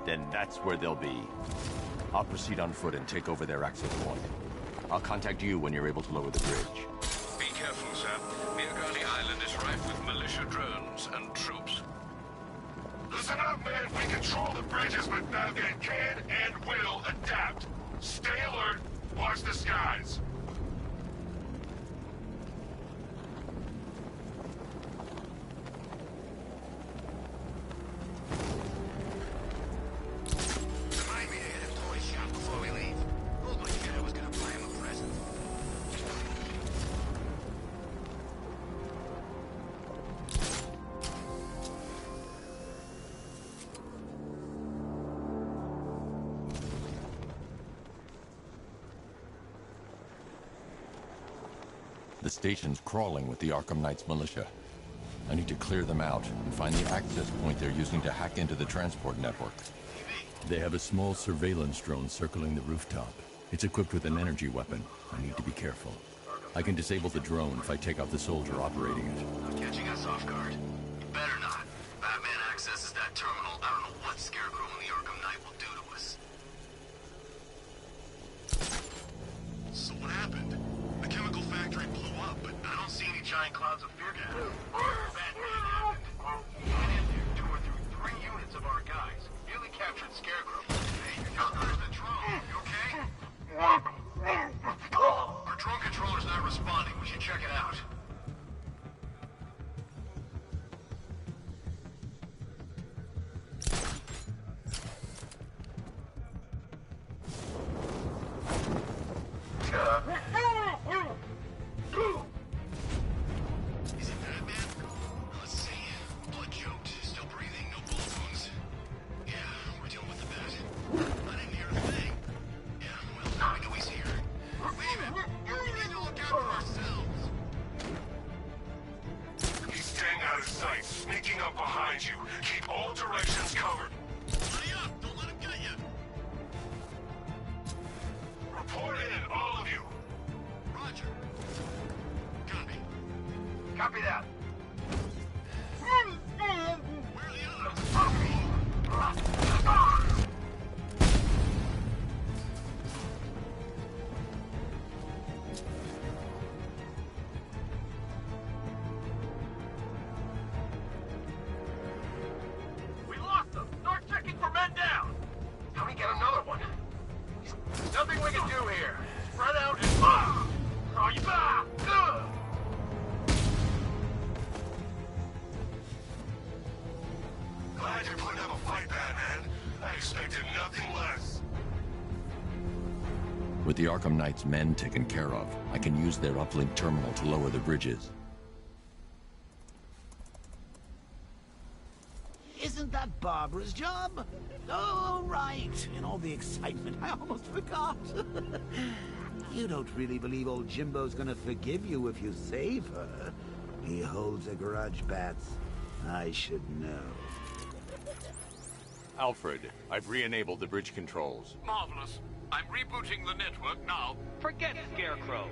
then that's where they'll be. I'll proceed on foot and take over their access point. I'll contact you when you're able to lower the bridge. Be careful, sir. Mirgani Island is rife with militia drones and troops. Listen up, man. We control the bridges, but they can and will adapt. Stay alert. Watch the skies. Remind me to hit a toy shop before we leave. Old my kid, I was gonna buy him a present. The station's crawling with the Arkham Knight's militia. I need to clear them out and find the access point they're using to hack into the transport network. They have a small surveillance drone circling the rooftop. It's equipped with an energy weapon. I need to be careful. I can disable the drone if I take out the soldier operating it. Not catching us off guard. You better not. Batman accesses that terminal. I don't know what Scarecrow and the Arkham Knight will do to us. So what happened? The chemical factory blew up, but I don't see any giant clouds of fear gas. Batman happened. He went in there, tore through 3 units of our guys. Nearly captured Scarecrow. Hey, where's the drone? You okay? Our drone controller's not responding. We should check it out. Is it Batman? Let's see. Blood choked, still breathing, no bullet wounds. Yeah, we're dealing with the bat. I didn't hear a thing. Yeah, well, we know he's here. Leave it! We need to look out for ourselves! He's staying out of sight, sneaking up behind you. Keep all directions covered. Hurry up! Don't let him get you! Report in, all of you. Roger. Copy. Copy that. Where are the others? We lost them. Start checking for men down. How do we get another one? There's nothing we can do here. Spread out and... Oh, you... Glad you're putting up a fight, Batman. I expected nothing less. With the Arkham Knight's men taken care of, I can use their uplink terminal to lower the bridges. Isn't that Barbara's job? Oh, right. In all the excitement, I almost forgot. You don't really believe old Jimbo's gonna forgive you if you save her. He holds a grudge, Bats. I should know. Alfred, I've re-enabled the bridge controls. Marvelous. I'm rebooting the network now. Forget Scarecrow.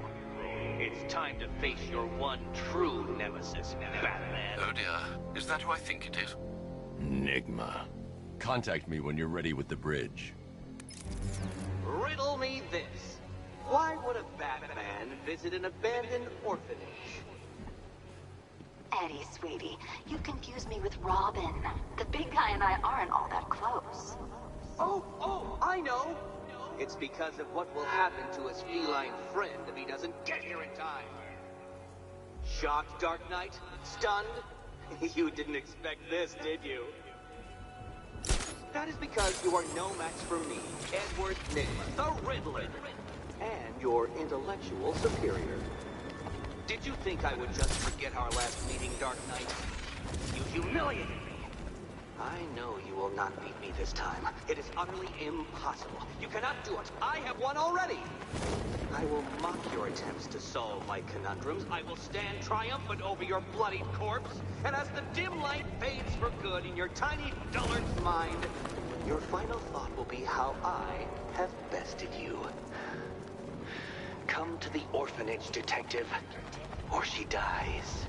It's time to face your one true nemesis, Batman. Oh dear. Is that who I think it is? Enigma. Contact me when you're ready with the bridge. Riddle me this. Why would a Batman visit an abandoned orphanage? Eddie, sweetie, you confuse me with Robin. The big guy and I aren't all that close. Oh, I know. It's because of what will happen to his feline friend if he doesn't get here in time. Shocked, Dark Knight? Stunned? You didn't expect this, did you? That is because you are no match for me, Edward Nygma, the Riddler, and your intellectual superior. Did you think I would just forget our last meeting, Dark Knight? You humiliated me. I know you will not beat me this time. It is utterly impossible. You cannot do it. I have won already. I will mock your attempts to solve my conundrums. I will stand triumphant over your bloodied corpse. And as the dim light fades for good in your tiny dullard's mind, your final thought will be how I have bested you. Come to the orphanage, detective, or she dies.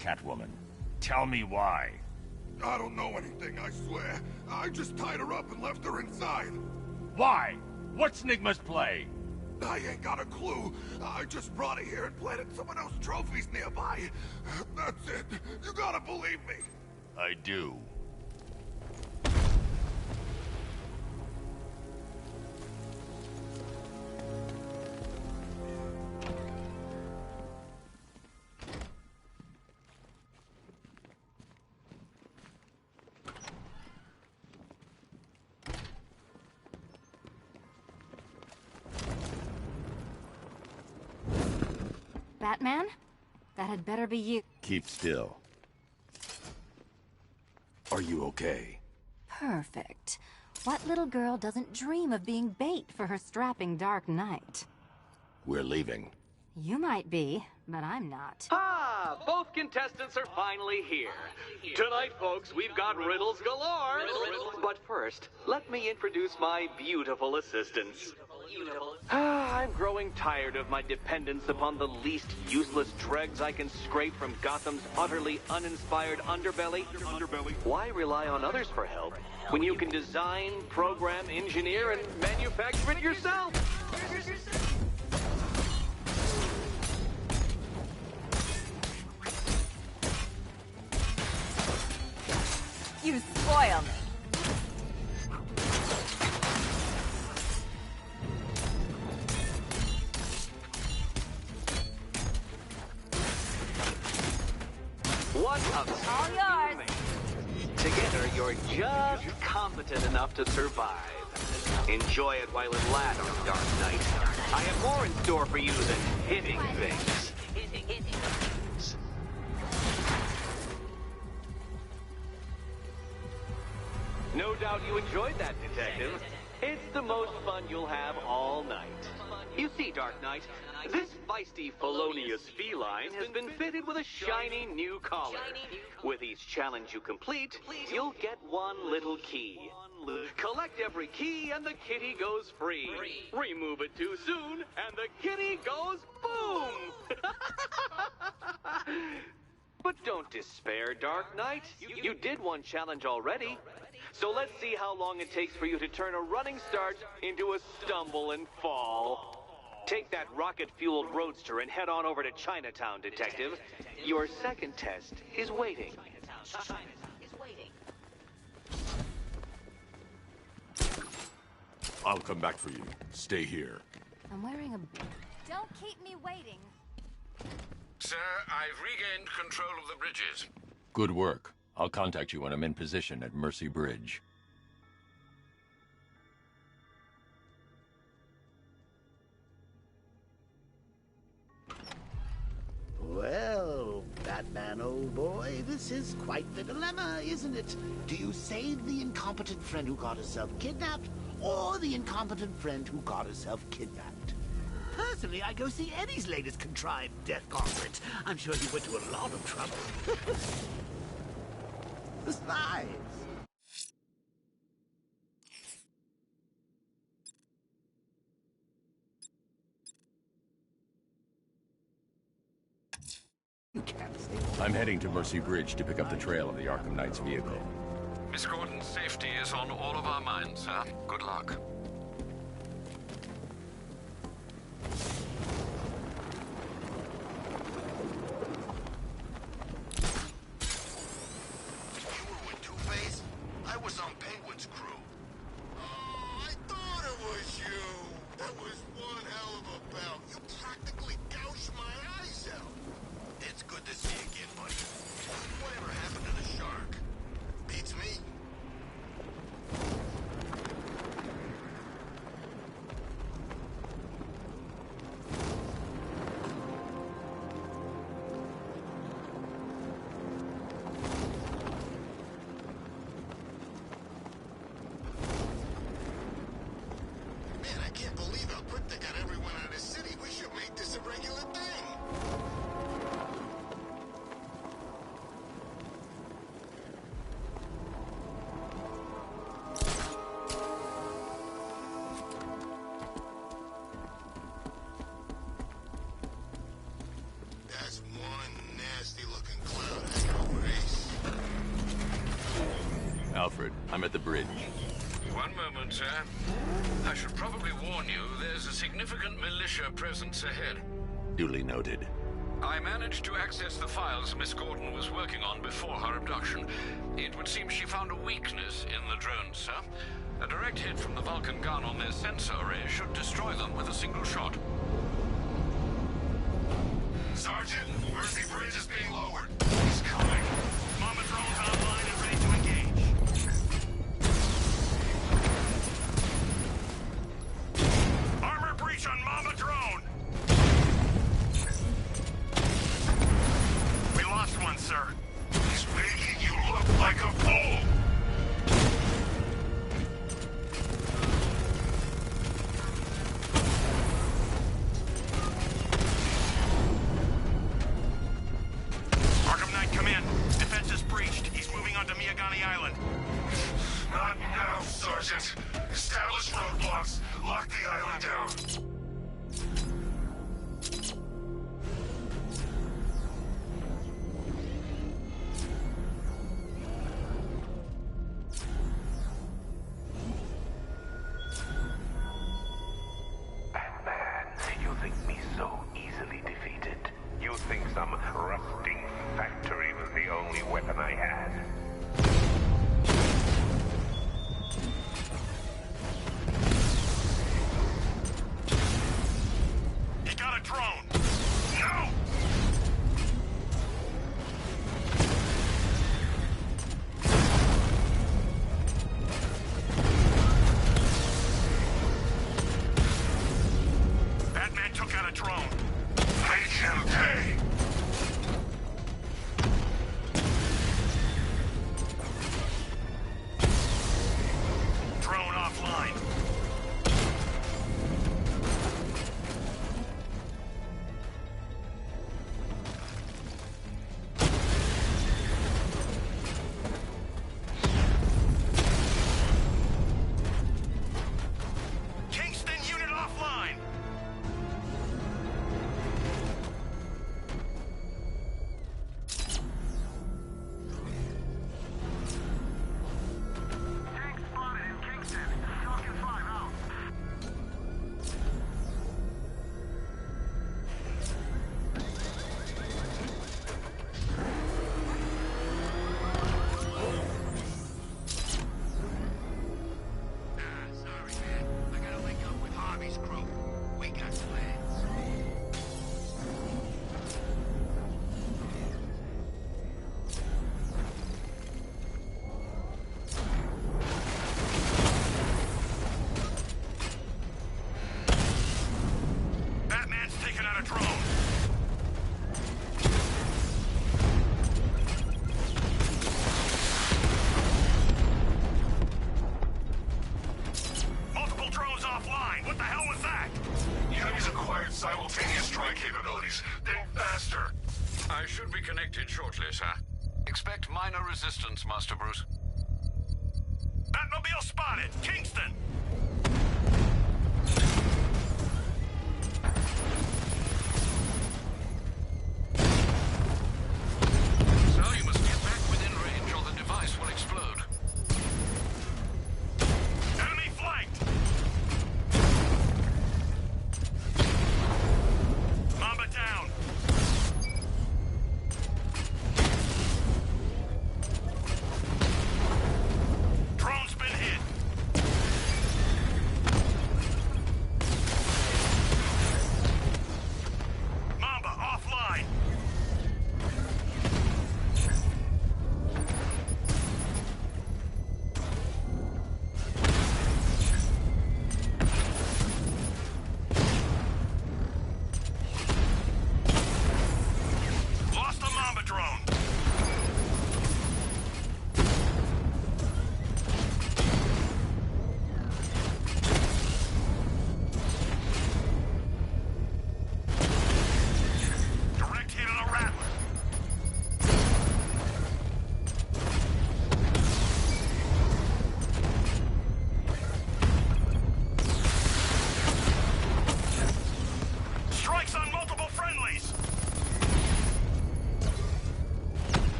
Catwoman. Tell me why. I don't know anything, I swear. I just tied her up and left her inside. Why? What's Nigma's play? I ain't got a clue. I just brought her here and planted someone else's trophies nearby. That's it. You gotta believe me. I do. Batman? That had better be you. Keep still. Are you okay? Perfect. What little girl doesn't dream of being bait for her strapping Dark Knight? We're leaving. You might be, but I'm not. Ah, both contestants are finally here. Tonight, folks, we've got riddles galore. But first, let me introduce my beautiful assistants. I'm growing tired of my dependence upon the least useless dregs I can scrape from Gotham's utterly uninspired underbelly. Why rely on others for help when you can design, program, engineer, and manufacture it yourself? You spoil me. What a All yours. Together, you're just competent enough to survive. Enjoy it while it lasts, Dark Knight. I have more in store for you than hitting things. No doubt you enjoyed that, Detective. It's the most fun you'll have all night. You see, Dark Knight, this feisty, felonious feline has been fitted with a shiny new collar. With each challenge you complete, you'll get one little key. Collect every key and the kitty goes free. Remove it too soon and the kitty goes boom! But don't despair, Dark Knight. You did one challenge already. So let's see how long it takes for you to turn a running start into a stumble and fall. Take that rocket-fueled roadster and head on over to Chinatown, Detective. Your second test is waiting. I'll come back for you. Stay here. I'm wearing a... Don't keep me waiting. Sir, I've regained control of the bridges. Good work. I'll contact you when I'm in position at Mercy Bridge. Well, Batman, old boy, this is quite the dilemma, isn't it? Do you save the incompetent friend who got herself kidnapped, or the incompetent friend who got herself kidnapped? Personally, I go see Eddie's latest contrived death conference. I'm sure he went to a lot of trouble. Besides... You can't say that. I'm heading to Mercy Bridge to pick up the trail of the Arkham Knight's vehicle. Miss Gordon's safety is on all of our minds, sir. Good luck. You were with Two-Face? I was on Penguin's crew. Oh, I thought it was you. That was one hell of a bout. You practically gouged my eyes out. It's good to see you again, buddy. Whatever happened to the shark? Beats me. Alfred, I'm at the bridge. One moment, sir. I should probably warn you, there's a significant militia presence ahead. Duly noted. I managed to access the files Miss Gordon was working on before her abduction. It would seem she found a weakness in the drones, sir. A direct hit from the Vulcan gun on their sensor array should destroy them with a single shot. Sergeant, Mercy Bridge is being lowered. He's coming. Mama drone's online and ready to engage. Armor breach on Mama drone. We lost one, sir. He's making you look like a fool. Arkham Knight, come in. Defense is breached. He's moving onto Miyagani Island. Not now, Sergeant. Establish roadblocks. Lock the island down. Batman, you think me so easily defeated? You think some rusting factory was the only weapon I had? He got a drone. No! Batman took out a drone. Make him pay! Drone offline. Kingston unit offline. Tank spotted in Kingston. Falcon 5 out. Sorry, man. I gotta link up with Harvey's crew. We got plans. Batman's taking out a drone. Multiple drones offline. What the hell was that? The enemy's acquired simultaneous strike capabilities. Think faster. I should be connected shortly, sir. Expect minor resistance, Master Bruce. Batmobile spotted. Kingston. Sir, you must get back within range or the device will explode. Enemy flanked. Mamba down. Drone's been hit.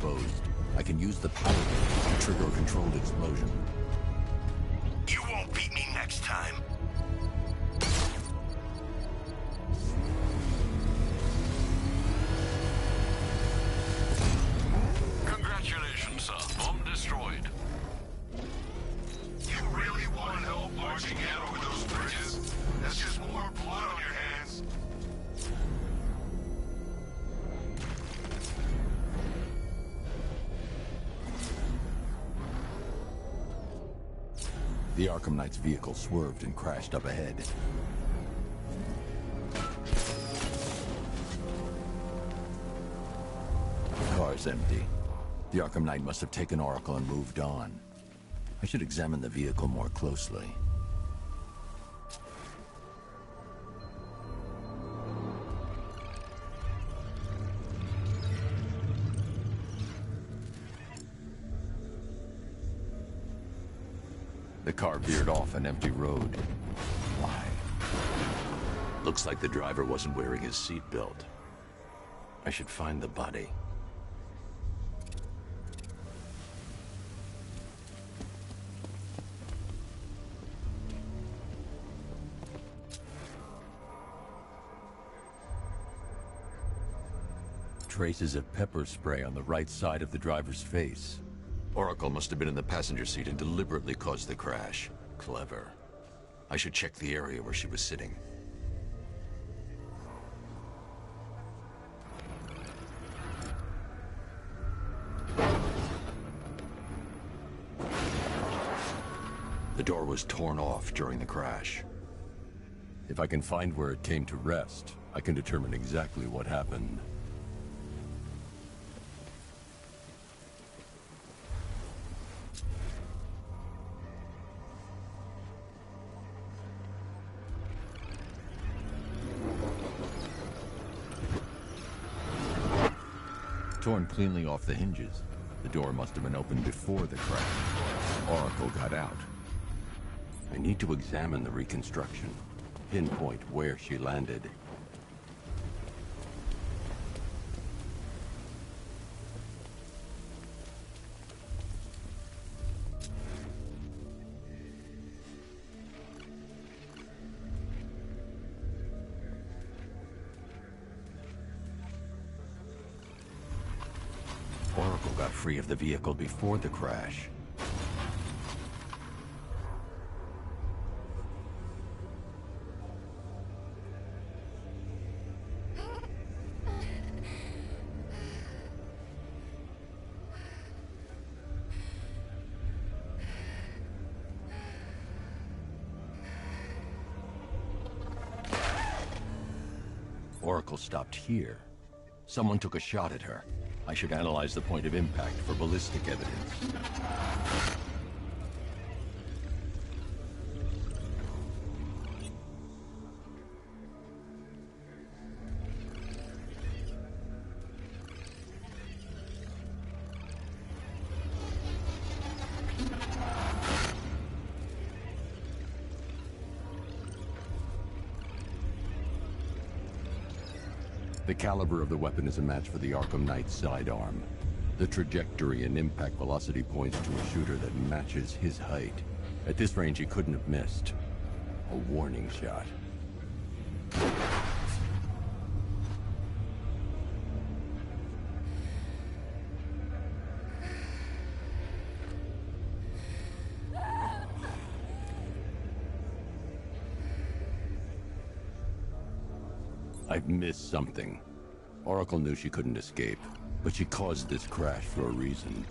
exposed. I can use the power gauge to trigger a controlled explosion. You won't beat me next time. Congratulations, sir. Bomb destroyed. You really want help marching in over those bridges? That's just more blood on your hands. The Arkham Knight's vehicle swerved and crashed up ahead. The car's empty. The Arkham Knight must have taken Oracle and moved on. I should examine the vehicle more closely. The car veered off an empty road. Why? Looks like the driver wasn't wearing his seatbelt. I should find the body. Traces of pepper spray on the right side of the driver's face. Oracle must have been in the passenger seat and deliberately caused the crash. Clever. I should check the area where she was sitting. The door was torn off during the crash. If I can find where it came to rest, I can determine exactly what happened. Torn cleanly off the hinges. The door must have been opened before the crash. Oracle got out. I need to examine the reconstruction, pinpoint where she landed. Oracle got free of the vehicle before the crash. Oracle stopped here. Someone took a shot at her. I should analyze the point of impact for ballistic evidence. The caliber of the weapon is a match for the Arkham Knight's sidearm. The trajectory and impact velocity points to a shooter that matches his height. At this range, he couldn't have missed. A warning shot. I've missed something. Oracle knew she couldn't escape, but she caused this crash for a reason.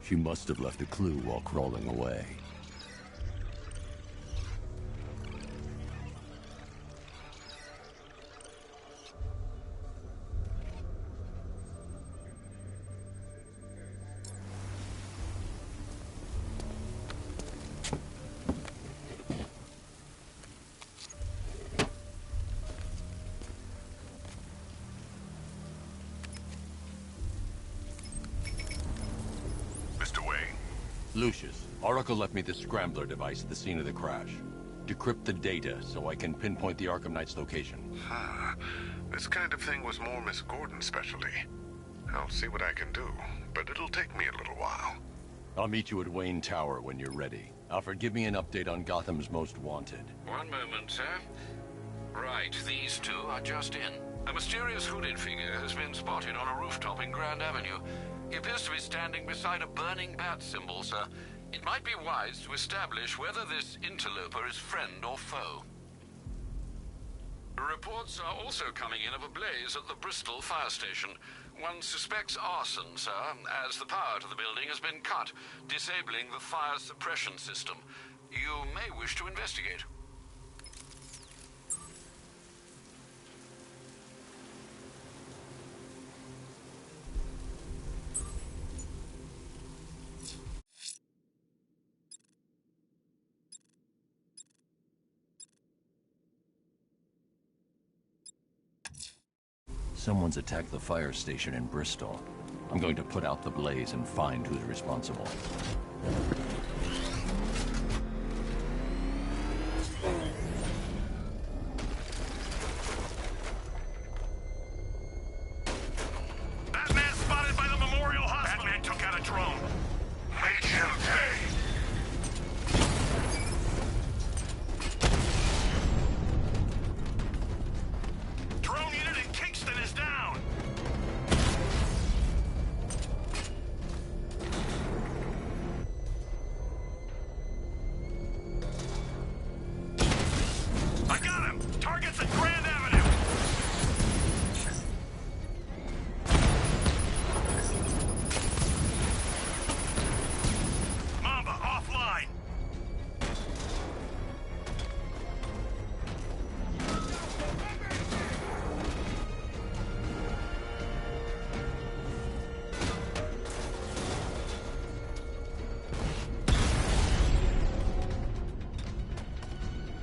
She must have left a clue while crawling away. Lucius, Oracle left me the scrambler device at the scene of the crash. Decrypt the data so I can pinpoint the Arkham Knight's location. This kind of thing was more Miss Gordon's specialty. I'll see what I can do, but it'll take me a little while. I'll meet you at Wayne Tower when you're ready. Alfred, give me an update on Gotham's Most Wanted. One moment, sir. Right, these two are just in. A mysterious hooded figure has been spotted on a rooftop in Grand Avenue. He appears to be standing beside a burning bat symbol, sir. It might be wise to establish whether this interloper is friend or foe. Reports are also coming in of a blaze at the Bristol fire station. One suspects arson, sir, as the power to the building has been cut, disabling the fire suppression system. You may wish to investigate. Someone's attacked the fire station in Bristol. I'm going to put out the blaze and find who's responsible. Batman spotted by the Memorial Hospital! Batman took out a drone. Make him pay! Drone unit in Kingston is down! I got him! Target's at Grand Avenue! Mamba, offline!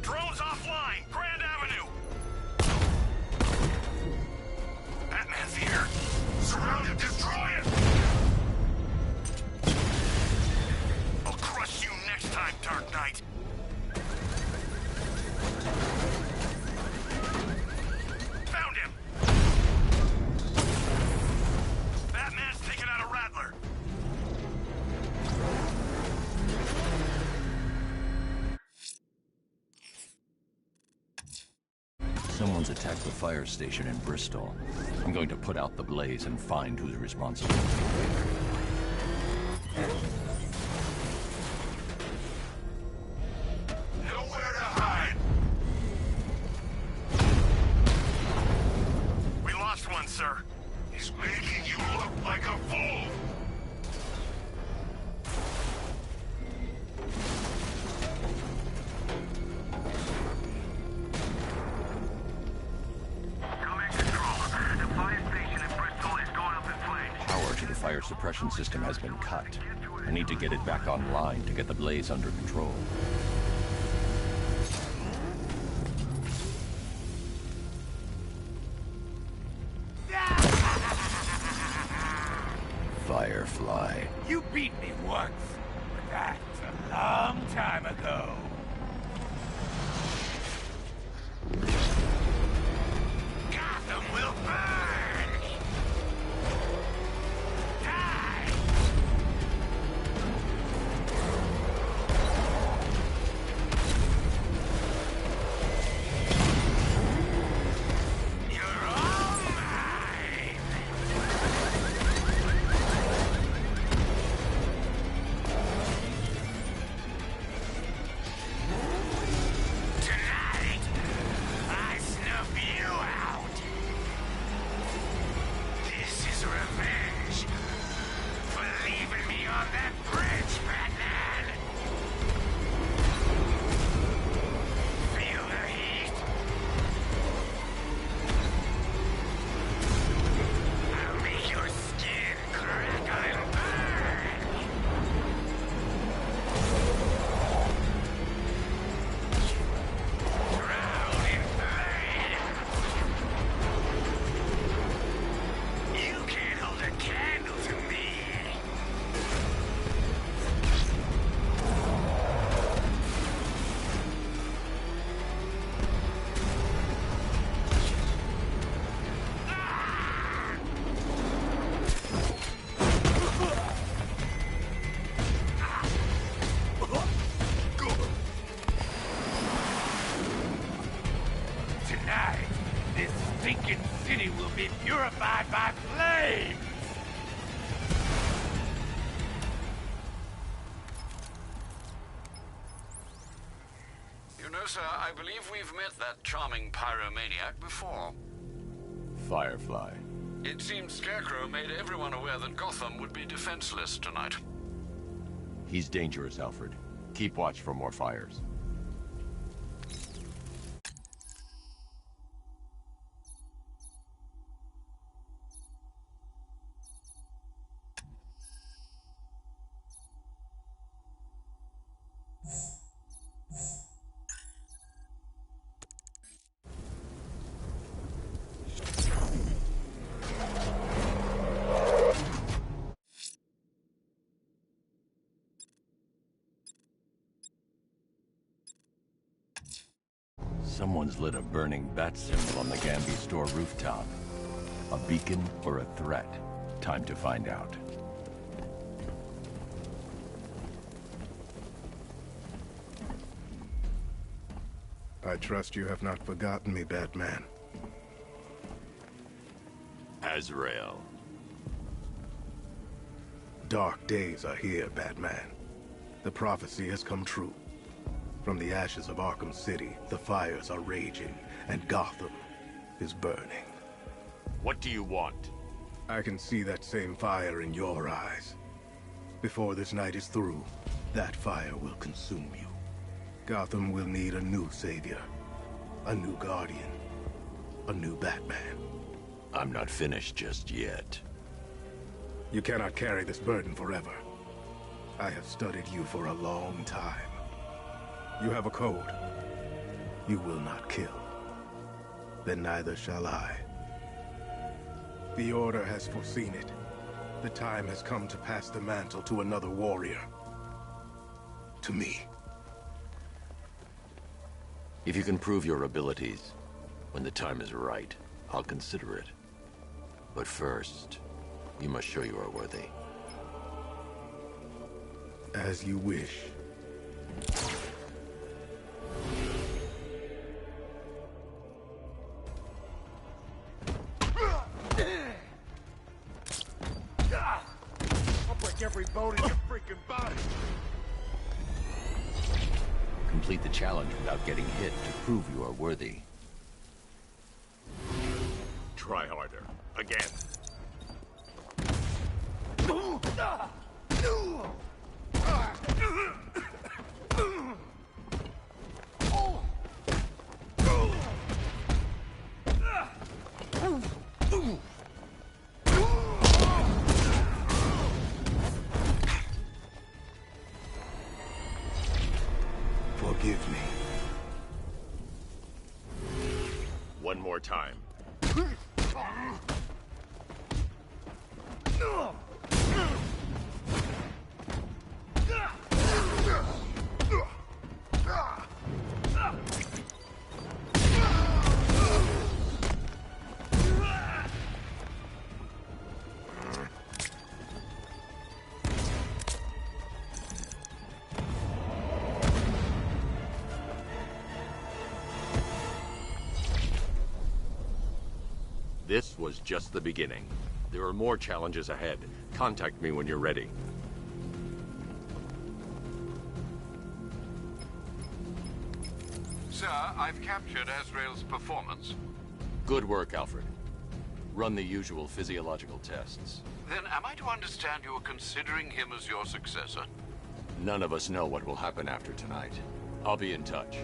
Drone's offline! Grand Avenue! Batman's here! Surround him, destroy him! I'll crush you next time, Dark Knight! Found him! Batman's taken out a Rattler! Someone's attacked the fire station in Bristol. I'm going to put out the blaze and find who's responsible. Nowhere to hide! We lost one, sir. He's making you look like a fool! Coming control. The fire station in Bristol is going up in flames. Power to the fire suppression system has been cut. I need to get it back online to get the blaze under control. Firefly. You beat me once, but that's a long time ago. Gotham will burn! Die! You're all mine! Tonight, know, sir, I believe we've met that charming pyromaniac before. Firefly. It seems Scarecrow made everyone aware that Gotham would be defenseless tonight. He's dangerous, Alfred. Keep watch for more fires. Someone's lit a burning bat symbol on the Gamby store rooftop. A beacon or a threat? Time to find out. I trust you have not forgotten me, Batman. Azrael. Dark days are here, Batman. The prophecy has come true. From the ashes of Arkham City, the fires are raging, and Gotham is burning. What do you want? I can see that same fire in your eyes. Before this night is through, that fire will consume you. Gotham will need a new savior, a new guardian, a new Batman. I'm not finished just yet. You cannot carry this burden forever. I have studied you for a long time. You have a code. You will not kill. Then neither shall I. The Order has foreseen it. The time has come to pass the mantle to another warrior. To me. If you can prove your abilities, when the time is right, I'll consider it. But first, you must show you are worthy. As you wish. I'll break every bone in your freaking body. Complete the challenge without getting hit to prove you are worthy. Try harder. Again. Forgive me. One more time. This was just the beginning. There are more challenges ahead. Contact me when you're ready. Sir, I've captured Azrael's performance. Good work, Alfred. Run the usual physiological tests. Then am I to understand you're considering him as your successor? None of us know what will happen after tonight. I'll be in touch.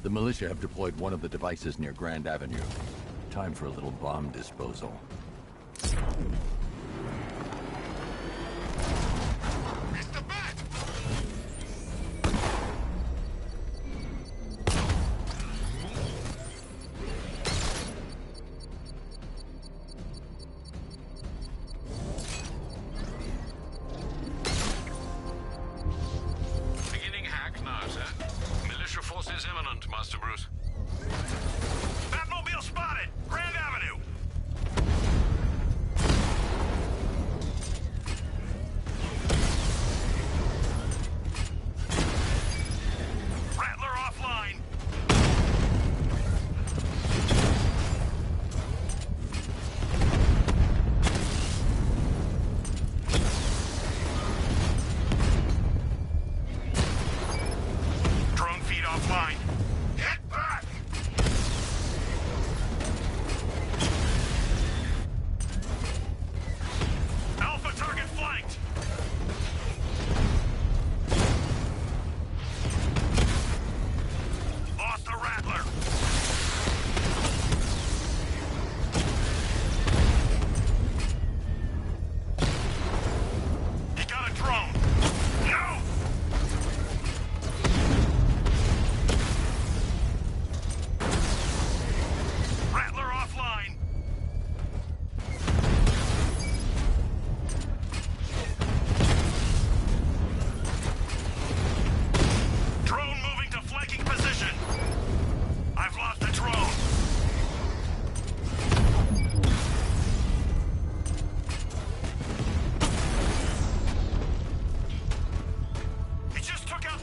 The militia have deployed one of the devices near Grand Avenue. Time for a little bomb disposal. Mr. Bat! Beginning hack now.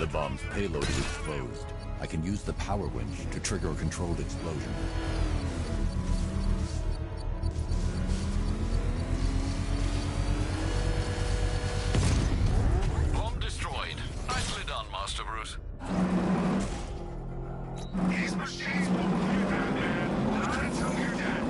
The bomb's payload is exposed. I can use the power winch to trigger a controlled explosion. Bomb destroyed. Nicely done, Master Bruce. These machines won't clear down there. Not until you're dead.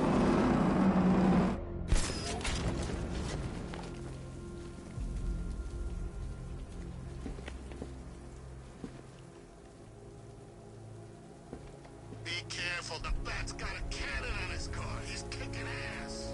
Be careful, the bat's got a cannon on his car. He's kicking ass.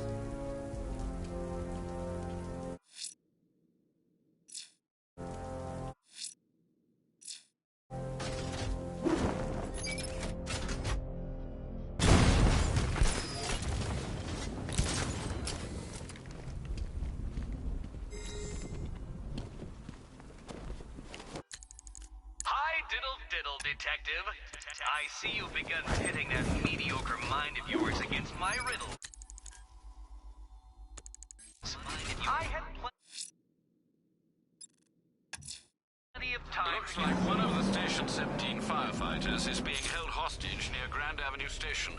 Hi, diddle, detective. I see you've begun pitting that mediocre mind of yours against my riddle. I had plenty of time. Looks like one of the Station 17 firefighters is being held hostage near Grand Avenue Station.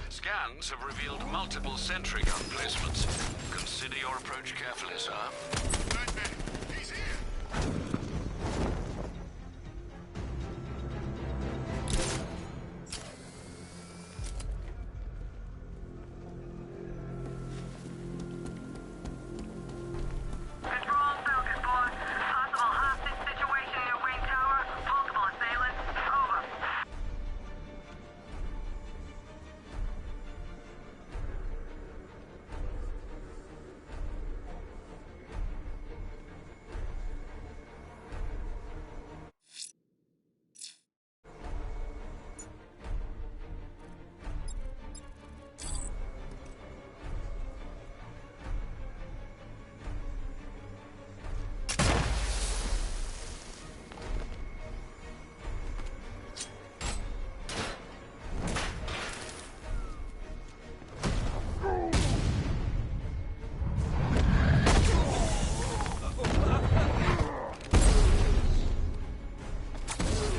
Scans have revealed multiple sentry gun placements. Consider your approach carefully, sir. Batman, he's here. Control, Falcon 4. Possible hostage situation near Wayne Tower. Multiple assailants. Over.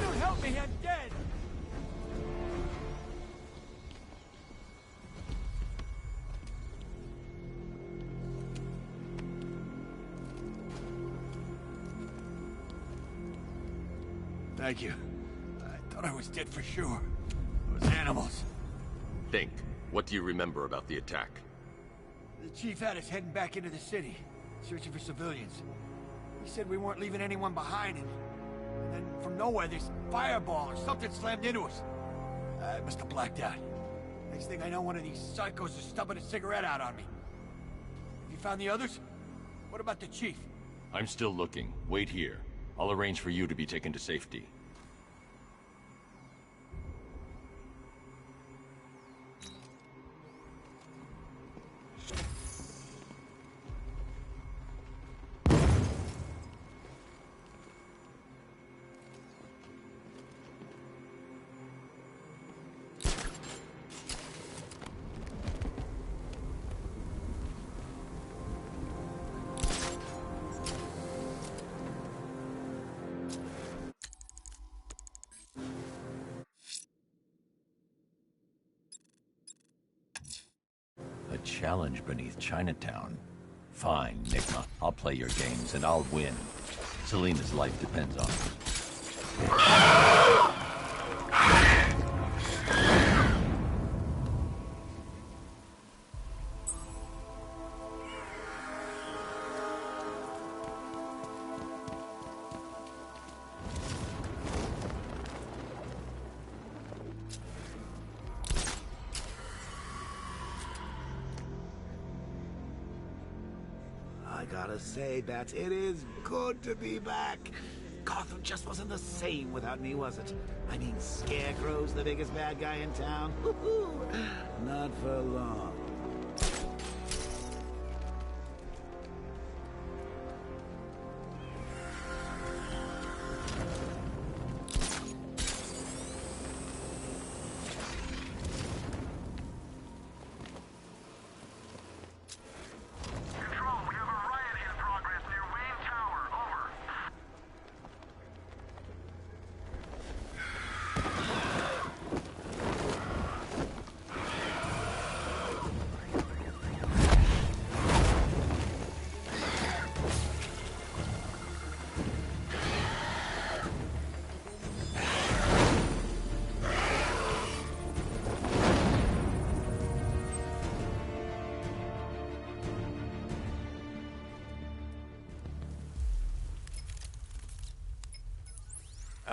Dude, help me, I'm dead! Thank you. I thought I was dead for sure. Those animals. Think. What do you remember about the attack? The chief had us heading back into the city, searching for civilians. He said we weren't leaving anyone behind, and then from nowhere, this fireball or something slammed into us. I must have blacked out. Next thing I know, one of these psychos is stubbing a cigarette out on me. Have you found the others? What about the chief? I'm still looking. Wait here. I'll arrange for you to be taken to safety. A challenge beneath Chinatown. Fine, Nigma. I'll play your games and I'll win. Selena's life depends on it. I gotta say, Bats, it is good to be back. Gotham just wasn't the same without me, was it? I mean, Scarecrow's the biggest bad guy in town. Not for long.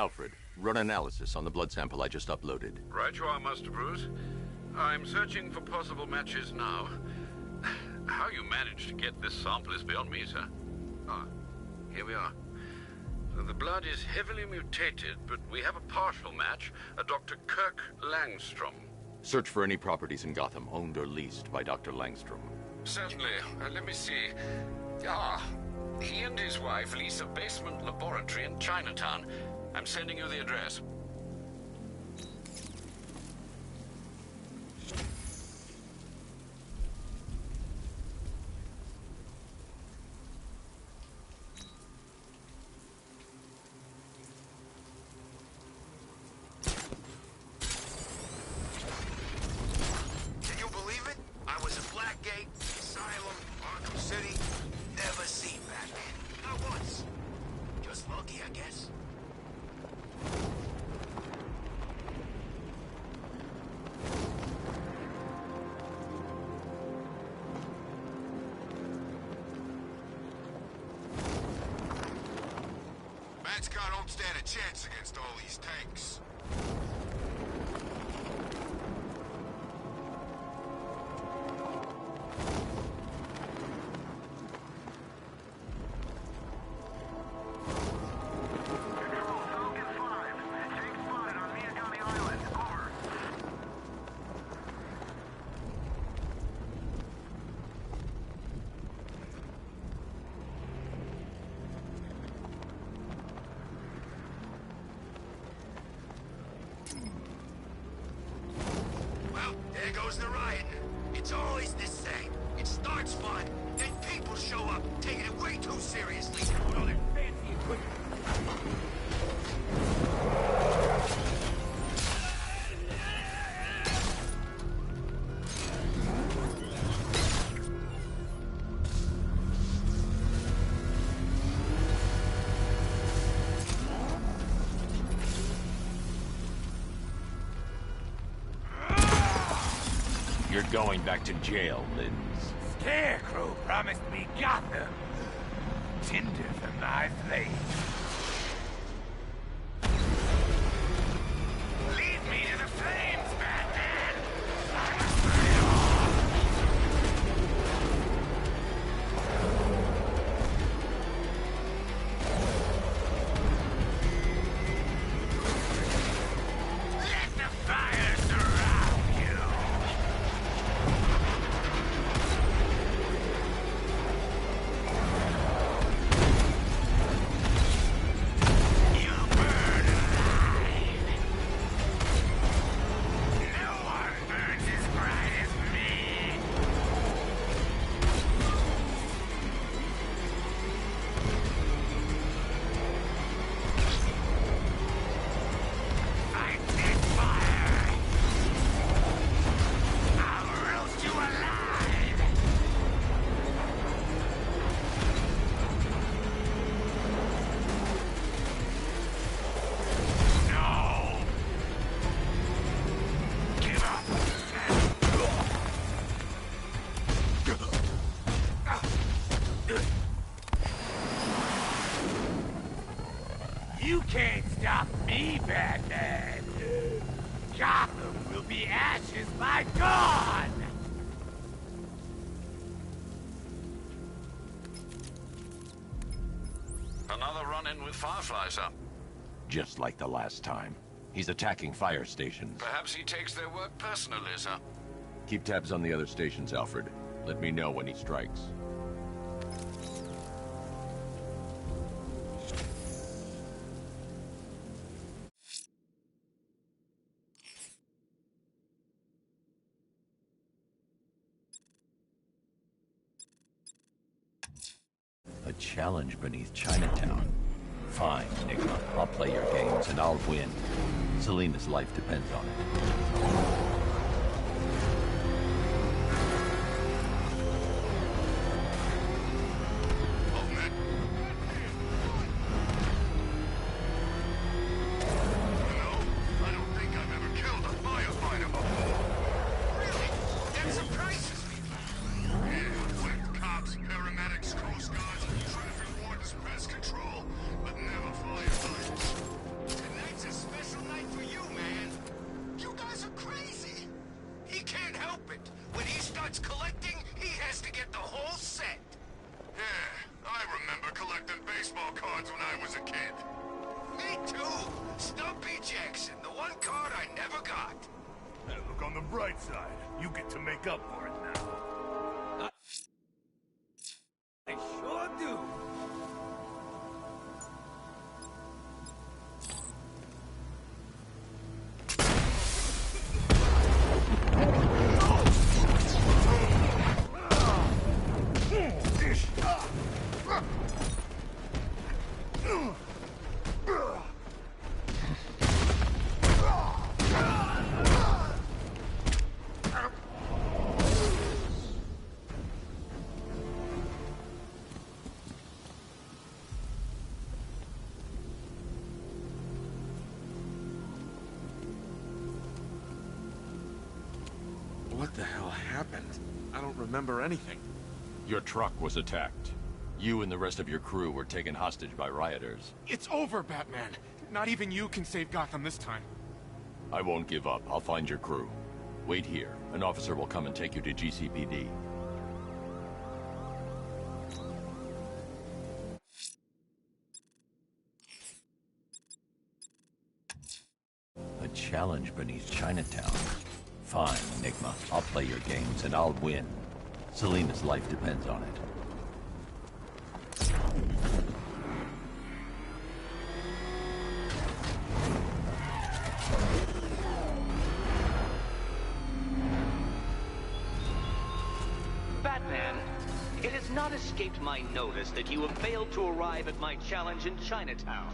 Alfred, run analysis on the blood sample I just uploaded. Right you are, Master Bruce. I'm searching for possible matches now. How you managed to get this sample is beyond me, sir. Ah, here we are. The blood is heavily mutated, but we have a partial match, a Dr. Kirk Langstrom. Search for any properties in Gotham owned or leased by Dr. Langstrom. Certainly. Let me see. Ah, he and his wife lease a basement laboratory in Chinatown. I'm sending you the address. Can you believe it? I was at Blackgate, Asylum, Arkham City. Never seen Batman. Not once. Just lucky, I guess. Bat's don't stand a chance against all these tanks. There goes the riot. It's always the same. It starts fun, then people show up, taking it way too seriously. With all their fancy equipment. You're going back to jail, Linz. Scarecrow promised me Gotham. Tinder for my flame. Lead me to the flames, Batman! I must burn it all! Let the fire surround you! You can't stop me, Batman! Gotham will be ashes by dawn! Another run-in with Firefly, sir. Just like the last time. He's attacking fire stations. Perhaps he takes their work personally, sir. Keep tabs on the other stations, Alfred. Let me know when he strikes. A challenge beneath Chinatown. Fine, Enigma. I'll play your games and I'll win. Selina's life depends on it. baseball cards when I was a kid. Me too. Stumpy Jackson, the one card I never got. Hey, look on the bright side. You get to make up for it now. I sure do. What the hell happened? I don't remember anything. Your truck was attacked. You and the rest of your crew were taken hostage by rioters. It's over, Batman. Not even you can save Gotham this time. I won't give up. I'll find your crew. Wait here. An officer will come and take you to GCPD. A challenge beneath Chinatown. Fine, Enigma. I'll play your games and I'll win. Selena's life depends on it. Batman, it has not escaped my notice that you have failed to arrive at my challenge in Chinatown.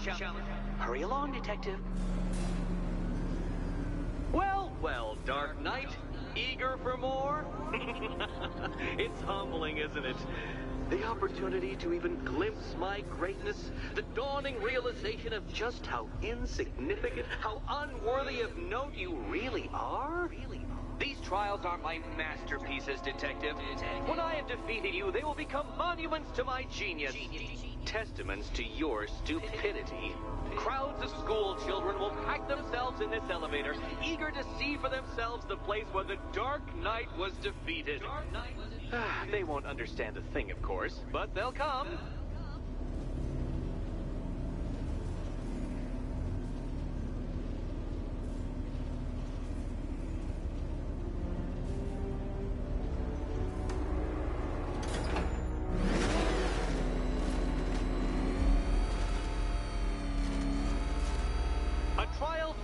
Hurry along, Detective. Well, Dark Knight, eager for more? It's humbling, isn't it? The opportunity to even glimpse my greatness, the dawning realization of just how insignificant, how unworthy of note you really are. These trials are my masterpieces, Detective. When I have defeated you, they will become monuments to my genius. Testaments to your stupidity. Crowds of school children will pack themselves in this elevator, eager to see for themselves the place where the Dark Knight was defeated. They won't understand a thing, of course, but they'll come.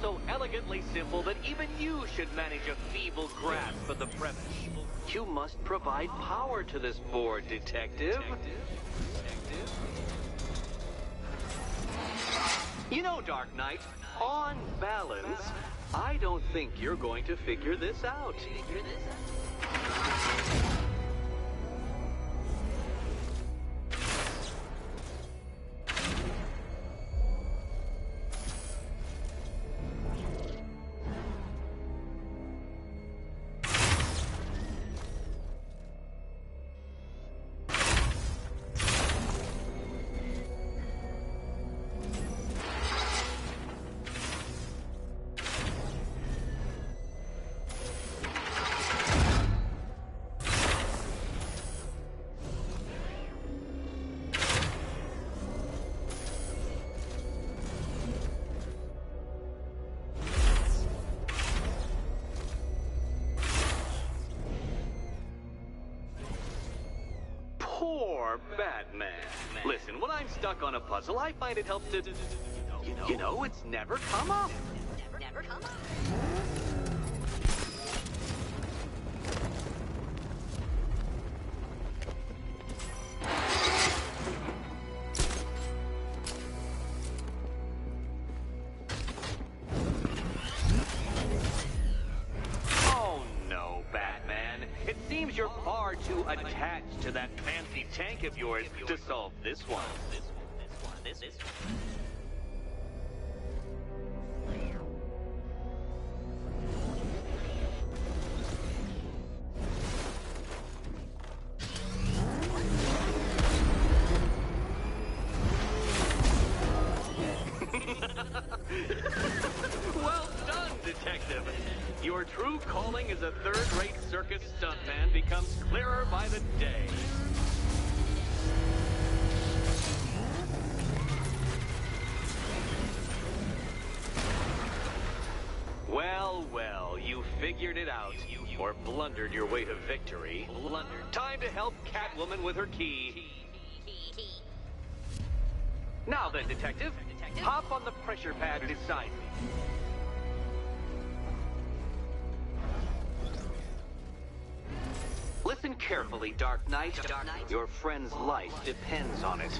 So elegantly simple that even you should manage a feeble grasp of the premise. You must provide power to this board, Detective. You know, Dark Knight, on balance, I don't think you're going to figure this out. Poor Batman. Listen, when I'm stuck on a puzzle, I find it helps to... You know, it's never come up. Never come up. You're far too attached to that fancy tank of yours to solve this one. This one. Well done, Detective. Your true calling as a third-rate circus stuntman becomes clearer by the day. figured it out, or blundered your way to victory. Time to help Catwoman with her key. Now then, Detective, hop on the pressure pad beside me. Listen carefully, Dark Knight. Your friend's life depends on it.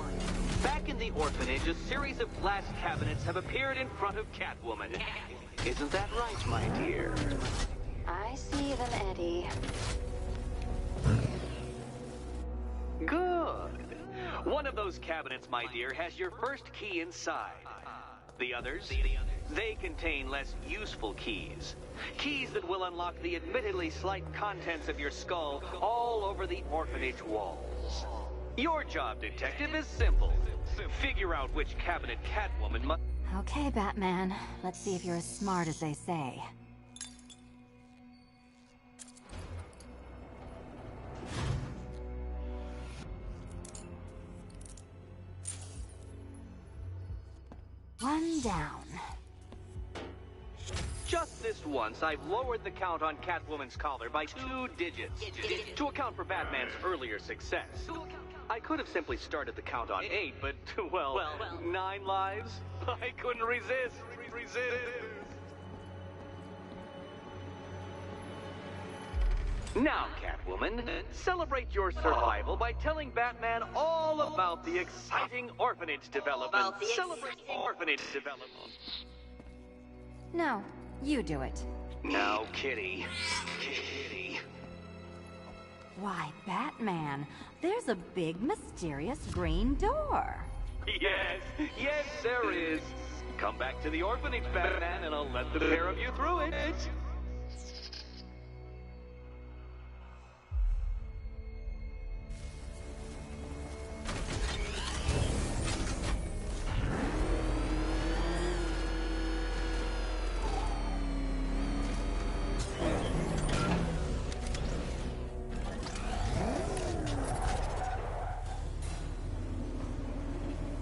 Back in the orphanage, a series of glass cabinets have appeared in front of Catwoman. Isn't that right, my dear? I see them, Eddie. Good. One of those cabinets, my dear, has your first key inside. The others, they contain less useful keys. Keys that will unlock the admittedly slight contents of your skull all over the orphanage walls. Your job, Detective, is simple. Figure out which cabinet Catwoman must... Okay, Batman. Let's see if you're as smart as they say. One down. Just this once, I've lowered the count on Catwoman's collar by 2 digits to account for Batman's earlier success. I could have simply started the count on 8, but, well, 9 lives? I couldn't resist. Now, Catwoman, celebrate your survival by telling Batman all about the exciting orphanage development. Celebrate orphanage development. No, you do it. Now, Kitty. Why, Batman, there's a big, mysterious green door. Yes, there is. Come back to the orphanage, Batman, and I'll let the pair of you through it.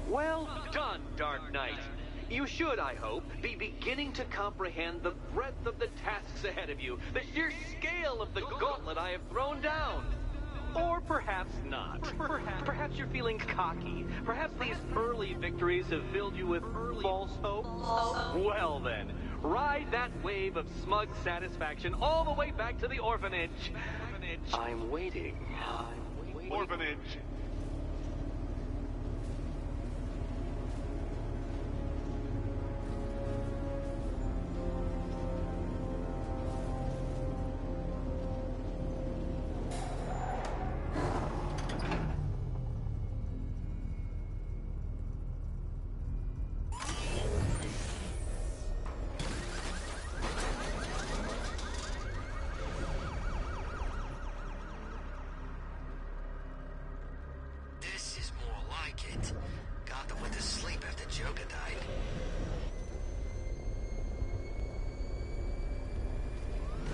Well done, Dark Knight. You should, I hope, be beginning to comprehend the breadth of the tasks ahead of you, the sheer scale of the gauntlet I have thrown down. Or perhaps not. Perhaps you're feeling cocky. Perhaps these early victories have filled you with false hope. Well then, ride that wave of smug satisfaction all the way back to the orphanage. I'm waiting. Orphanage. Gotham went to sleep after Joker died.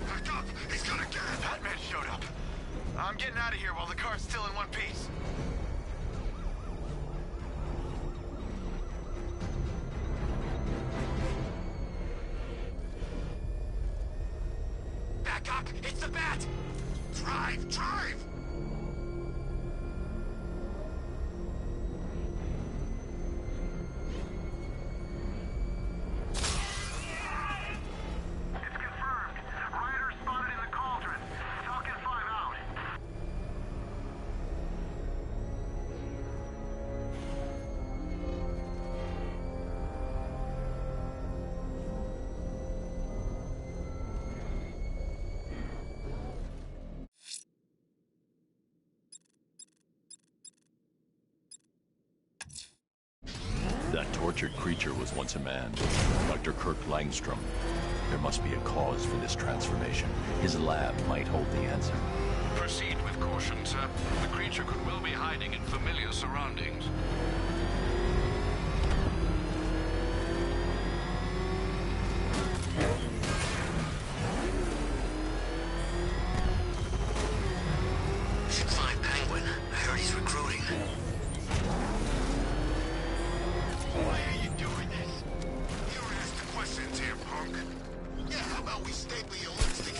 Back up! He's got a gas! Batman showed up. I'm getting out of here while the car's still in one piece. Back up! It's the Bat! Drive! Drive! That tortured creature was once a man, Dr. Kirk Langstrom. There must be a cause for this transformation. His lab might hold the answer. Proceed with caution, sir. The creature could well be hiding in familiar surroundings. We should find Penguin. I heard he's recruiting. Why are you doing this? You were asking questions here, punk. Yeah, how about we stay where your lipstick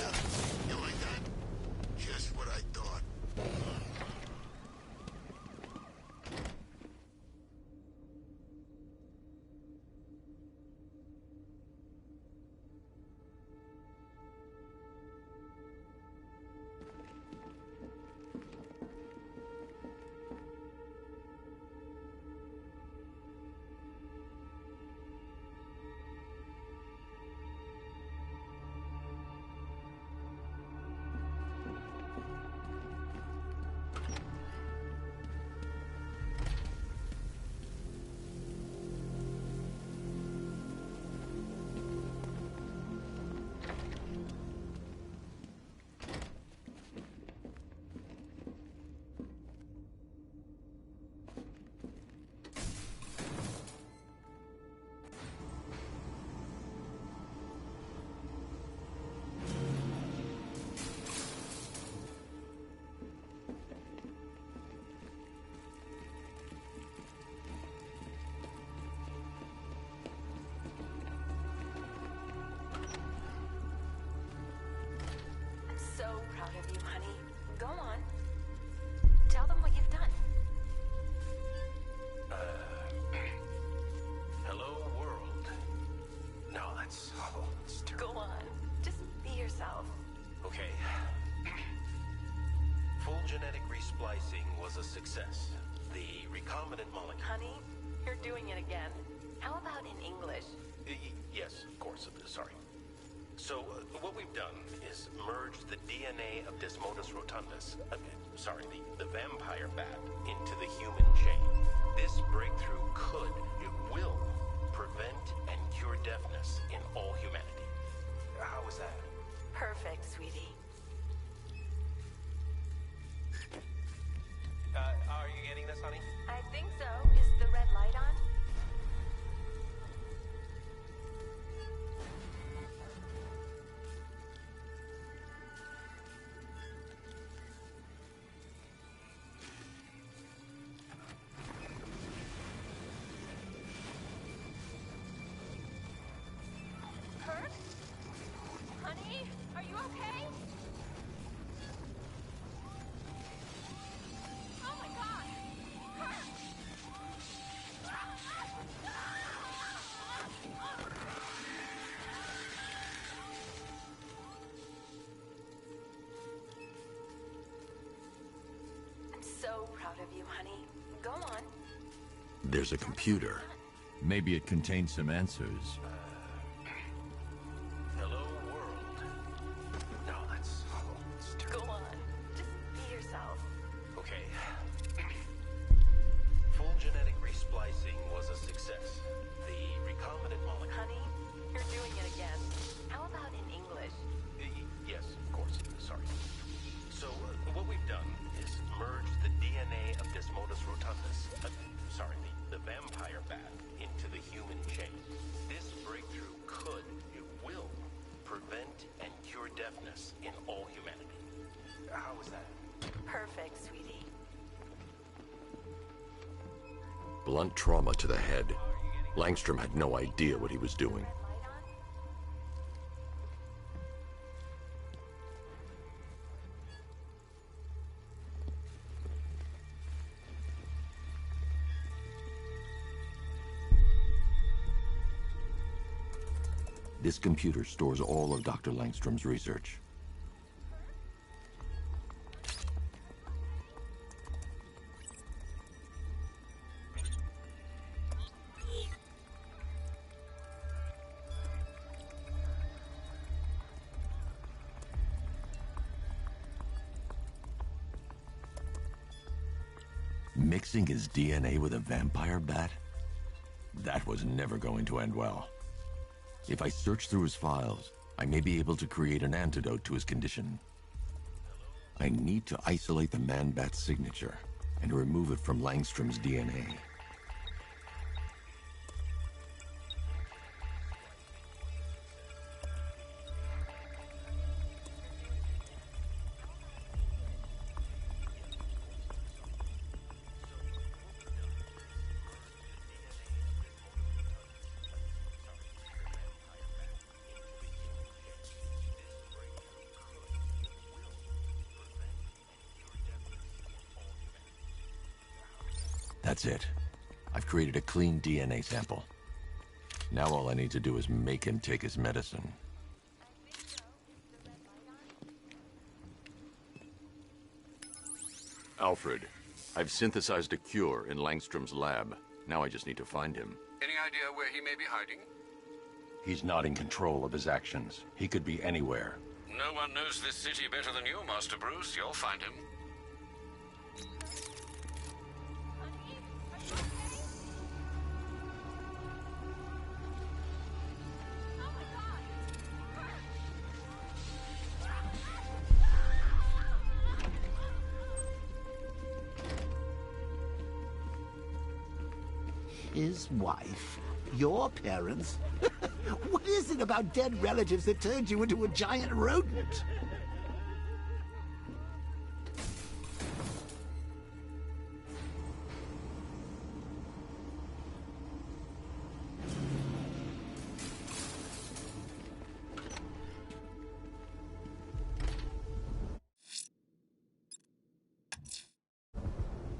success. The recombinant molecule... Honey, you're doing it again. How about in English? Yes, of course. Sorry. So, what we've done is merged the DNA of Desmodus rotundus, the vampire bat, into the human chain. This breakthrough it will, prevent and cure deafness in all humanity. How was that? Perfect, sweetie. Are you getting this, honey? I think so. Is the red light on? Kurt? Honey, are you okay? Oh my God! Kurt! I'm so proud of you, honey. Go on. There's a computer. Maybe it contains some answers. Hello, world. No, that's Go on. Just be yourself. okay. Full genetic resplicing was a success. The recombinant molecule... Honey, you're doing it again. How about in English? Yes, of course. Sorry. So, what we've done is merged the DNA of Desmodus rotundus, the vampire bat, into the human chain. This breakthrough it will, prevent and cure deafness in all humanity. How was that? Perfect, sweetie. Blunt trauma to the head. Langstrom had no idea what he was doing. This computer stores all of Dr. Langstrom's research. Mixing his DNA with a vampire bat? That was never going to end well. If I search through his files, I may be able to create an antidote to his condition. I need to isolate the man-bat's signature and remove it from Langstrom's DNA. That's it. I've created a clean DNA sample. Now all I need to do is make him take his medicine. Alfred, I've synthesized a cure in Langstrom's lab. Now I just need to find him. Any idea where he may be hiding? He's not in control of his actions. He could be anywhere. No one knows this city better than you, Master Bruce. You'll find him. His wife? Your parents? What is it about dead relatives that turned you into a giant rodent?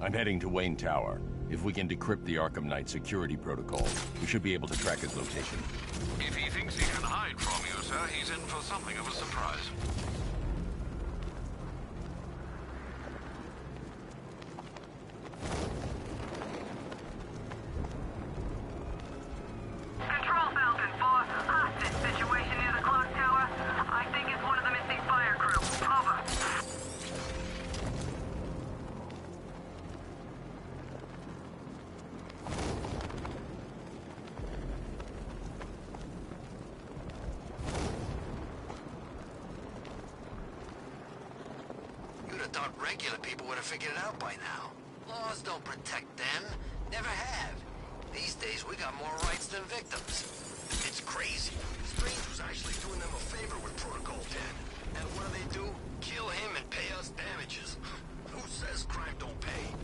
I'm heading to Wayne Tower. If we can decrypt the Arkham Knight security protocol, we should be able to track his location. If he thinks he can hide from you, sir, he's in for something of a surprise. have thought regular people would have figured it out by now. Laws don't protect them. Never have. These days, we got more rights than victims. It's crazy. Strange was actually doing them a favor with Protocol 10. And what do? Kill him and pay us damages. Who says crime don't pay?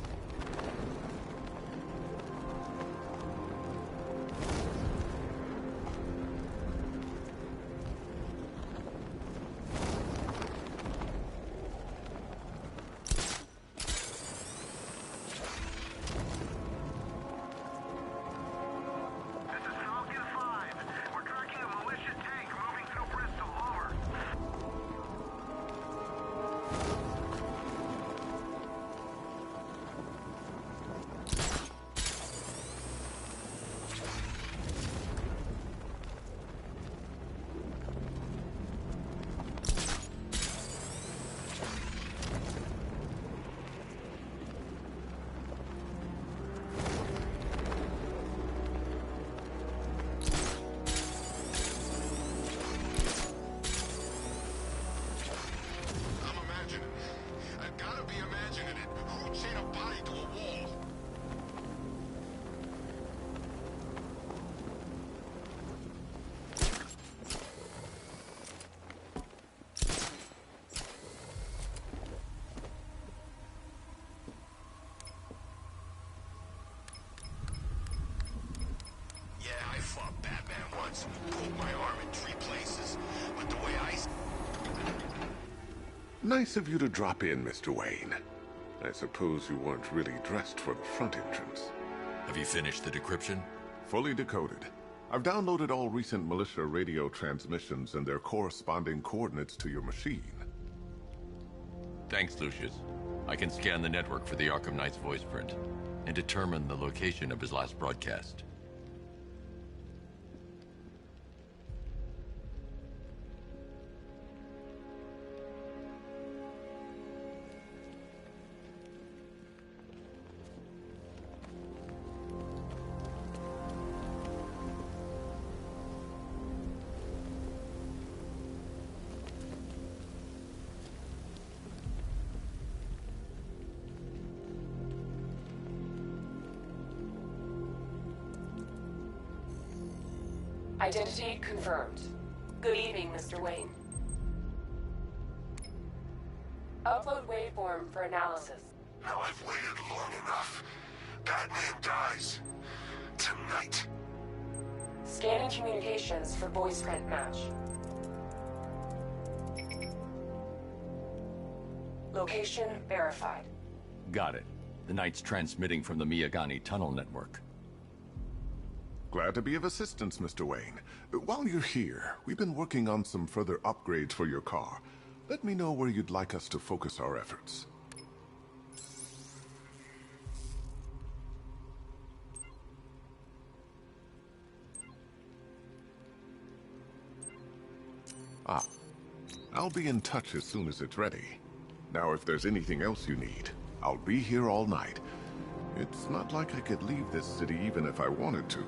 Pulled my arm in 3 places, but the way I... Nice of you to drop in, Mr. Wayne. I suppose you weren't really dressed for the front entrance. Have you finished the decryption? Fully decoded. I've downloaded all recent militia radio transmissions and their corresponding coordinates to your machine. Thanks, Lucius. I can scan the network for the Arkham Knight's voice print and determine the location of his last broadcast. Identity confirmed. Good evening, Mr. Wayne. Upload waveform for analysis. Now I've waited long enough. Batman dies. Tonight. Scanning communications for voice print match. Location verified. Got it. The Knight's transmitting from the Miyagani tunnel network. Glad to be of assistance, Mr. Wayne. While you're here, we've been working on some further upgrades for your car. Let me know where you'd like us to focus our efforts. I'll be in touch as soon as it's ready. Now, if there's anything else you need, I'll be here all night. It's not like I could leave this city even if I wanted to.